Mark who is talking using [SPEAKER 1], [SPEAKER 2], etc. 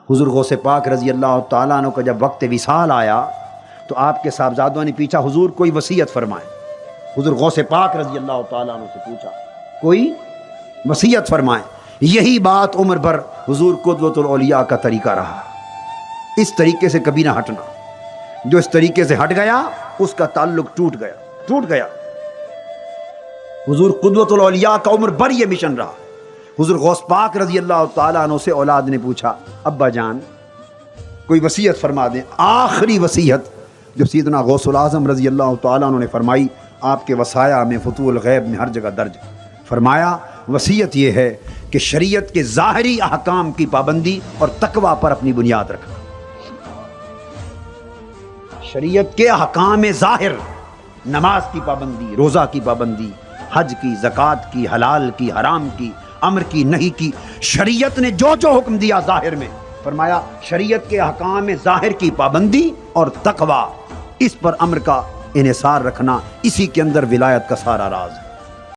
[SPEAKER 1] حضور غوث پاک رضی اللہ تعالیٰ عنہ کا جب وقت وصال آیا تو آپ کے صاحبزادوں نے پوچھا حضور کوئی وصیت فرمائیں. حضور غوث پاک رضی اللہ تعالیٰ عنہ سے پوچھا کوئی وصیت فرمائیں. یہی بات عمر بھر حضور قدوۃ الاولیاء کا طریقہ رہا، اس طریقے سے کبھی نہ ہٹنا. جو اس طریقے سے ہٹ گیا اس کا تعلق ٹوٹ گیا. حضور قدوۃ الاولیاء کا عمر بھر یہ مشن رہا. حضور غوث پاک رضی اللہ تعالیٰ عنہ سے اولاد نے پوچھا ابا جان کوئی وصیت فرما دیں. آخری وصیت جو سیدنا غوث العظم رضی اللہ تعالیٰ عنہ نے فرمائی، آپ کے وصایا میں فتوح الغیب میں ہر جگہ درج فرمایا، وصیت یہ ہے کہ شریعت کے ظاہری احکام کی پابندی اور تقوی پر اپنی بنیاد رکھنا. شریعت کے احکام ظاہر، نماز کی پابندی، روزہ کی پابندی، حج کی، زکوٰۃ کی، حلال کی، حرام کی، امر کی، نہی کی، شریعت نے جو جو حکم دیا ظاہر میں فرمایا شریعت کے احکام ظاہر کی پابندی اور تقوی، اس پر امر کا انحصار رکھنا، اسی کے اندر ولایت کا سارا راز ہے.